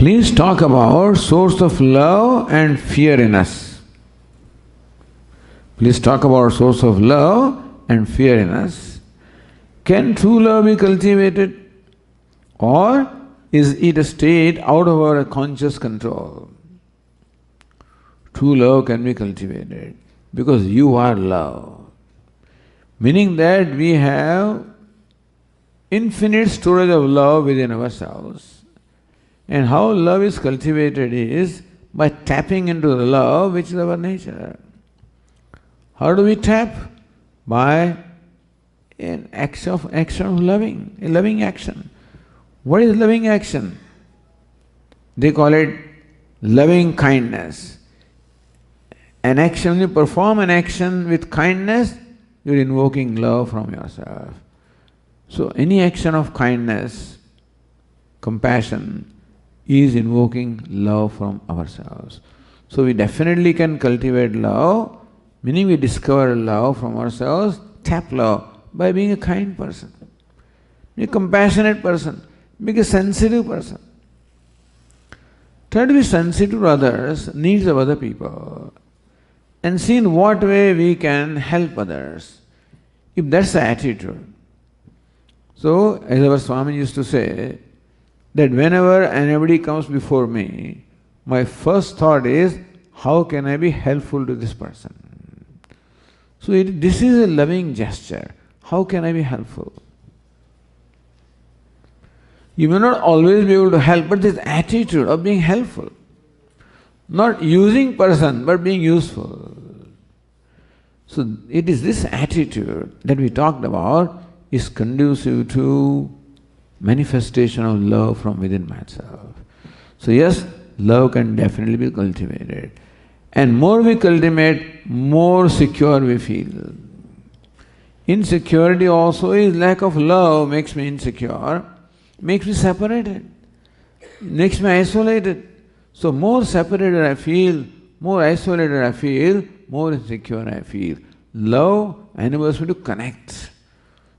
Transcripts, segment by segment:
Please talk about source of love and fear in us. Please talk about source of love and fear in us. Can true love be cultivated? Or is it a state out of our conscious control? True love can be cultivated because you are love. Meaning that we have infinite storage of love within ourselves. And how love is cultivated is by tapping into the love which is our nature. How do we tap? By an action of loving, a loving action. What is loving action? They call it loving kindness. An action, when you perform an action with kindness, you're invoking love from yourself. So any action of kindness, compassion, is invoking love from ourselves. So we definitely can cultivate love, meaning we discover love from ourselves, tap love by being a kind person, be a compassionate person, be a sensitive person. Try to be sensitive to others, needs of other people, and see in what way we can help others, if that's the attitude. So, as our Swami used to say, that whenever anybody comes before me, my first thought is, how can I be helpful to this person? So this is a loving gesture. How can I be helpful? You may not always be able to help, but this attitude of being helpful, not using person, but being useful. So it is this attitude that we talked about is conducive to manifestation of love from within myself. So yes, love can definitely be cultivated. And more we cultivate, more secure we feel. Insecurity also is lack of love makes me insecure, makes me separated, makes me isolated. So more separated I feel, more isolated I feel, more insecure I feel. Love enables me to connect.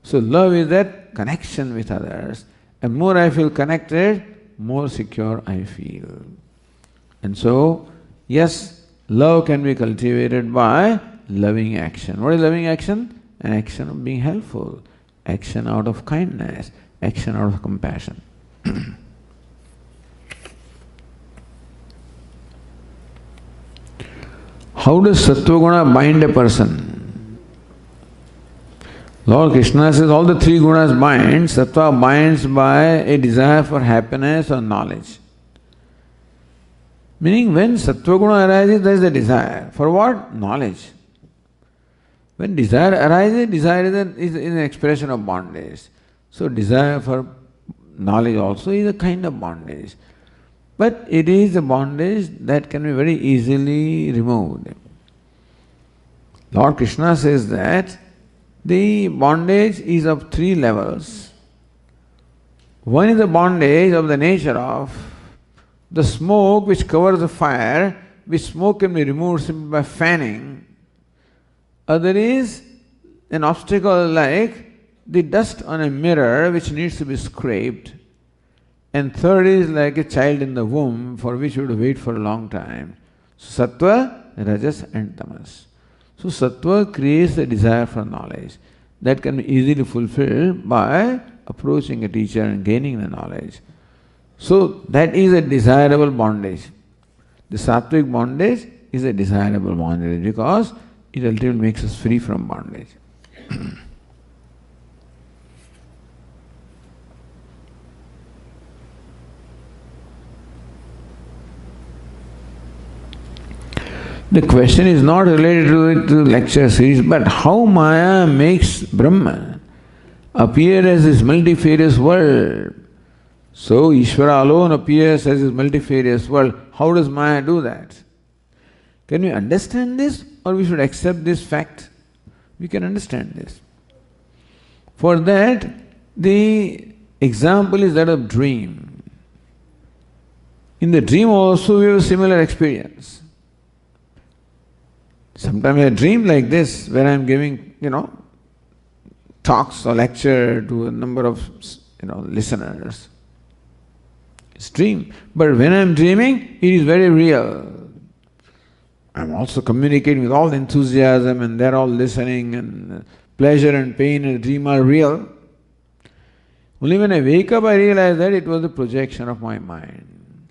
So love is that connection with others. And more I feel connected, more secure I feel. And so, yes, love can be cultivated by loving action. What is loving action? An action of being helpful, action out of kindness, action out of compassion. How does Sattva-guna bind a person? Lord Krishna says all the three gunas bind. Sattva binds by a desire for happiness or knowledge. Meaning when Sattva-guna arises, there is a desire. For what? Knowledge. When desire arises, desire is an expression of bondage. So desire for knowledge also is a kind of bondage. But it is a bondage that can be very easily removed. Lord Krishna says that the bondage is of three levels. One is the bondage of the nature of the smoke which covers the fire, which smoke can be removed simply by fanning. Other is an obstacle like the dust on a mirror which needs to be scraped. And third is like a child in the womb for which you have to wait for a long time. So Sattva, Rajas and Tamas. So Sattva creates the desire for knowledge that can be easily fulfilled by approaching a teacher and gaining the knowledge. So that is a desirable bondage. The Sattvic bondage is a desirable bondage because it ultimately makes us free from bondage. The question is not related to the lecture series, but how Maya makes Brahma appear as this multifarious world. So Ishvara alone appears as this multifarious world. How does Maya do that? Can we understand this, or we should accept this fact? We can understand this. For that, the example is that of dream. In the dream also we have a similar experience. Sometimes I dream like this, where I am giving, talks or lecture to a number of, listeners. It's dream. But when I'm dreaming, it is very real. I'm also communicating with all enthusiasm and they're all listening, and pleasure and pain in the dream are real. Only when I wake up I realize that it was a projection of my mind.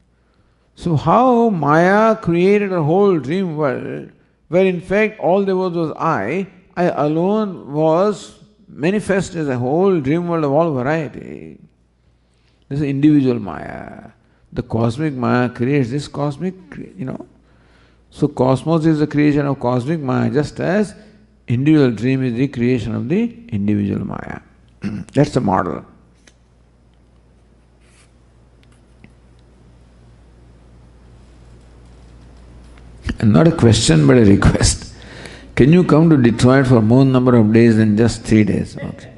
So how Maya created a whole dream world where in fact all there was I alone was manifest as a whole dream world of all variety. This is individual Maya. The cosmic Maya creates this cosmic, So cosmos is the creation of cosmic Maya, just as individual dream is the creation of the individual Maya. That's the model. And not a question but a request. Can you come to Detroit for more number of days than just 3 days? Okay.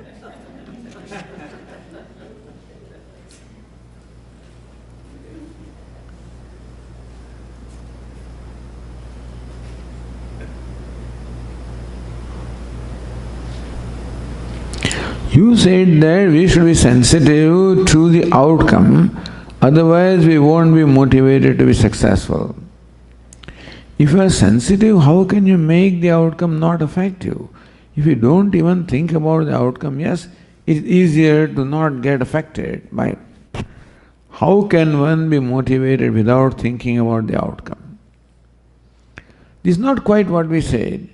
You said that we should be sensitive to the outcome, otherwise we won't be motivated to be successful. If you are sensitive, how can you make the outcome not affect you? If you don't even think about the outcome, yes, it's easier to not get affected by it. How can one be motivated without thinking about the outcome? This is not quite what we said.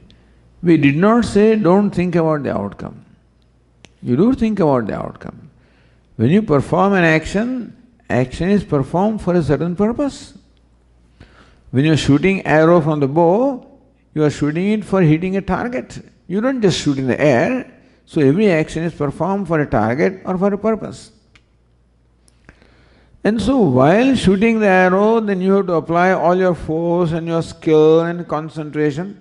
We did not say don't think about the outcome. You do think about the outcome. When you perform an action, action is performed for a certain purpose. When you are shooting arrow from the bow, you are shooting it for hitting a target. You don't just shoot in the air. So every action is performed for a target or for a purpose. And so while shooting the arrow, then you have to apply all your force and your skill and concentration.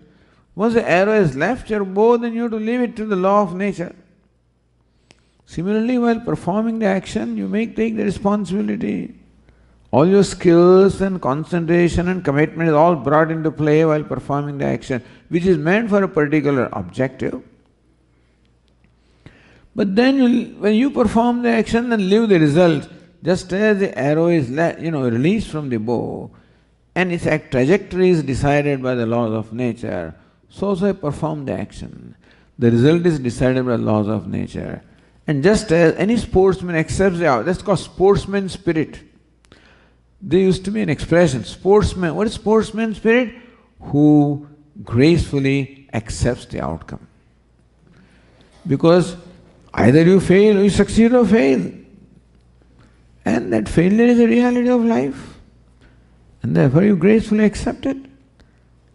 Once the arrow has left your bow, then you have to leave it to the law of nature. Similarly, while performing the action, you may take the responsibility. All your skills and concentration and commitment is all brought into play while performing the action, which is meant for a particular objective. But then when you perform the action and live the result, just as the arrow is released from the bow and its trajectory is decided by the laws of nature, so also I perform the action. The result is decided by the laws of nature. And just as any sportsman accepts the outcome, that's called sportsman spirit. There used to be an expression, sportsman. What is sportsman spirit? Who gracefully accepts the outcome. Because either you fail or you succeed or fail. And that failure is a reality of life. And therefore you gracefully accept it.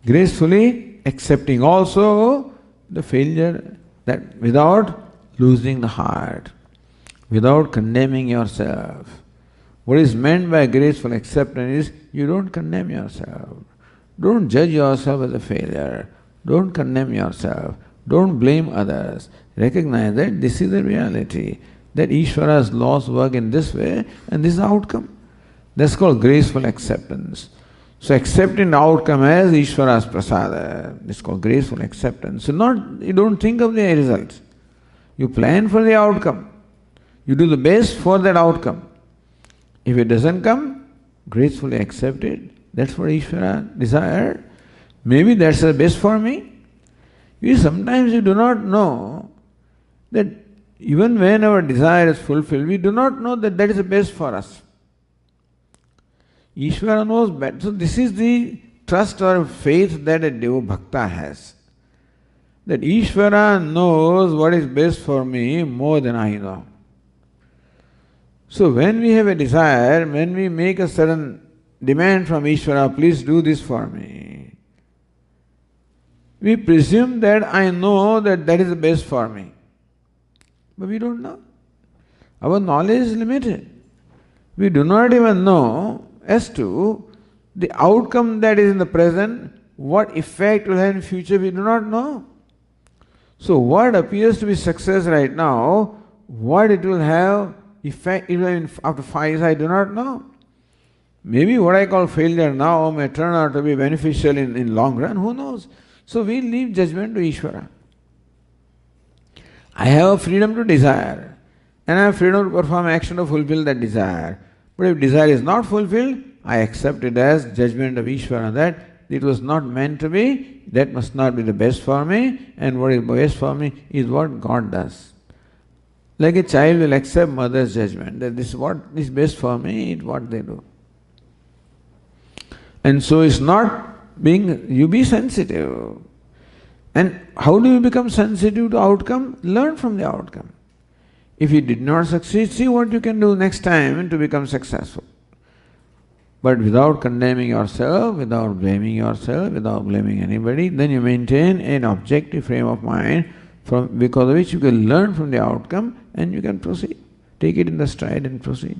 Gracefully accepting also the failure, that without losing the heart, without condemning yourself. What is meant by graceful acceptance is you don't condemn yourself. Don't judge yourself as a failure. Don't condemn yourself. Don't blame others. Recognize that this is the reality, that Ishvara's laws work in this way and this is the outcome. That's called graceful acceptance. So accepting the outcome as Ishvara's prasada, this is called graceful acceptance. So you don't think of the results. You plan for the outcome. You do the best for that outcome. If it doesn't come, gracefully accept it. That's what Ishvara desired. Maybe that's the best for me. Sometimes you do not know that even when our desire is fulfilled, we do not know that that is the best for us. Ishvara knows better. So this is the trust or faith that a Deva Bhakta has. That Ishvara knows what is best for me more than I know. So when we have a desire, when we make a certain demand from Ishvara, please do this for me, we presume that I know that that is the best for me. But we don't know. Our knowledge is limited. We do not even know as to the outcome that is in the present, what effect will have in future, we do not know. So what appears to be success right now, what it will have effect even after 5 years, I do not know. Maybe what I call failure now may turn out to be beneficial in long run, who knows? So we leave judgment to Ishvara. I have freedom to desire, and I have freedom to perform action to fulfill that desire. But if desire is not fulfilled, I accept it as judgment of Ishvara that it was not meant to be, that must not be the best for me, and what is best for me is what God does. Like a child will accept mother's judgment, that this is what is best for me, it's what they do. And so it's not being, you be sensitive. And how do you become sensitive to outcome? Learn from the outcome. If you did not succeed, see what you can do next time to become successful. But without condemning yourself, without blaming yourself, without blaming anybody, then you maintain an objective frame of mind because of which you can learn from the outcome and you can proceed. Take it in the stride and proceed.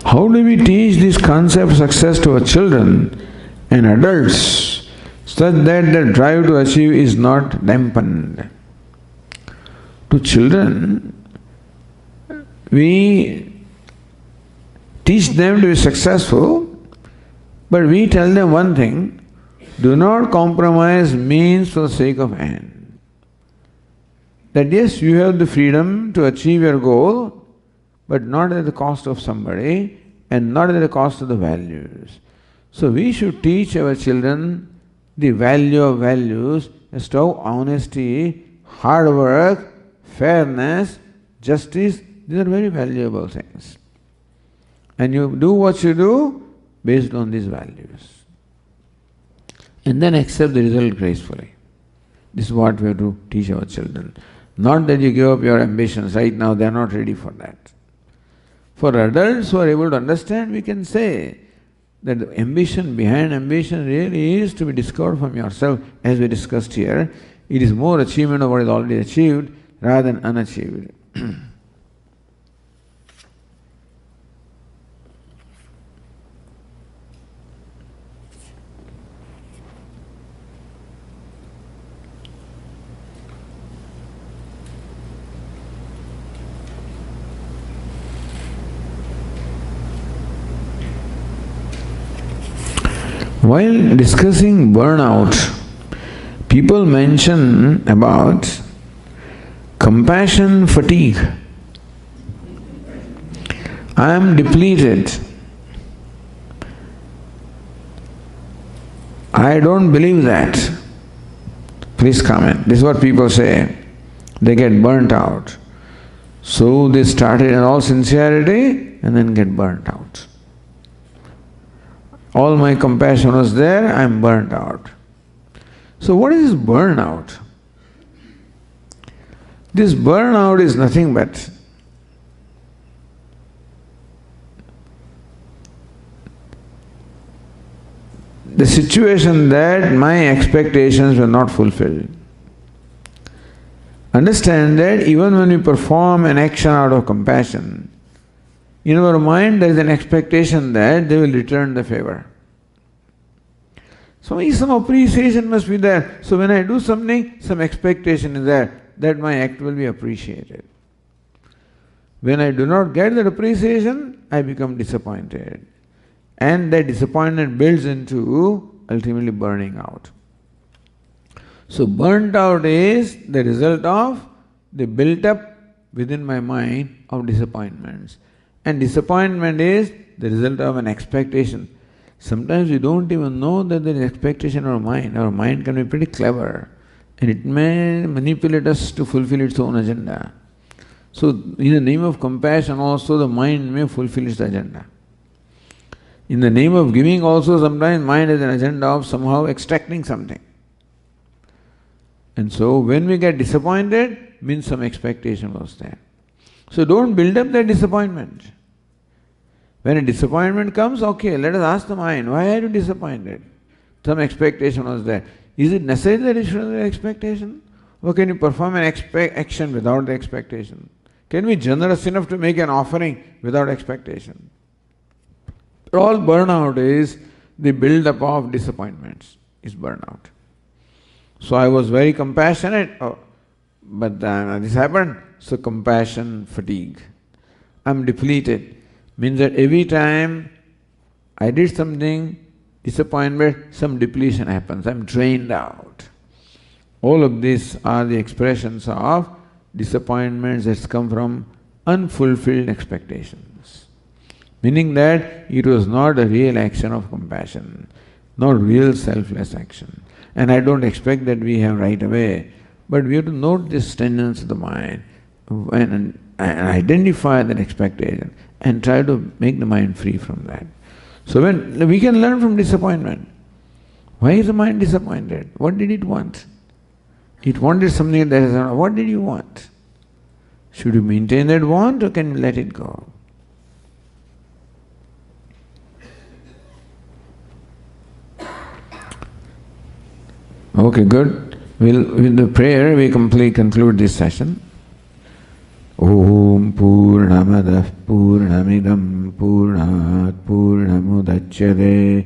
How do we teach this concept of success to our children and adults such that the drive to achieve is not dampened? To children, we teach them to be successful, but we tell them one thing: do not compromise means for the sake of end. That yes, you have the freedom to achieve your goal, but not at the cost of somebody and not at the cost of the values. So we should teach our children the value of values as to how honesty, hard work, fairness, justice, these are very valuable things. And you do what you do based on these values. And then accept the result gracefully. This is what we have to teach our children. Not that you give up your ambitions. Right now they are not ready for that. For adults who are able to understand, we can say that the ambition behind ambition really is to be discovered from yourself, as we discussed here. It is more achievement of what is already achieved rather than unachieved. While discussing burnout, people mention about compassion fatigue. I am depleted. I don't believe that. Please comment. This is what people say. They get burnt out. So they started in all sincerity and then get burnt out. All my compassion was there, I am burnt out. So what is burnout? This burnout is nothing but the situation that my expectations were not fulfilled. Understand that even when we perform an action out of compassion, in our mind there is an expectation that they will return the favor. So some appreciation must be there. So when I do something, some expectation is there that my act will be appreciated. When I do not get that appreciation, I become disappointed. And that disappointment builds into ultimately burning out. So burnt out is the result of the built up within my mind of disappointments. And disappointment is the result of an expectation. Sometimes we don't even know that there is expectation in our mind. Our mind can be pretty clever and it may manipulate us to fulfill its own agenda. So in the name of compassion also the mind may fulfill its agenda. In the name of giving also sometimes mind has an agenda of somehow extracting something. And so when we get disappointed, means some expectation was there. So don't build up that disappointment. When a disappointment comes, okay, let us ask the mind, why are you disappointed? Some expectation was there. Is it necessary that you should have the expectation? Or can you perform an action without the expectation? Can we be generous enough to make an offering without expectation? All burnout is the build-up of disappointments, is burnout. So I was very compassionate, but this happened, so compassion fatigue. I'm depleted. Means that every time I did something, disappointment, some depletion happens, I'm drained out. All of these are the expressions of disappointments that come from unfulfilled expectations. Meaning that it was not a real action of compassion, not real selfless action. And I don't expect that we have right away, but we have to note this tendency of the mind and identify that expectation and try to make the mind free from that. So when we can learn from disappointment. Why is the mind disappointed? What did it want? It wanted something that is not. What did you want? Should you maintain that want or can you let it go? Okay, good. With the prayer we conclude this session. Om Purnamadah Purnamidam Purnat Purnamudachyate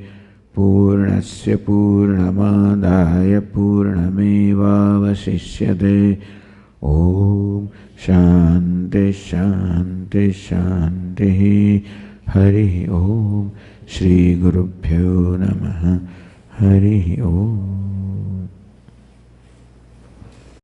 Purnasya Purnamadaya Purnamevavasishyate. Om Shanti Shanti Shanti. Hari Om. Shri Gurubhyo Namaha. Hari Om.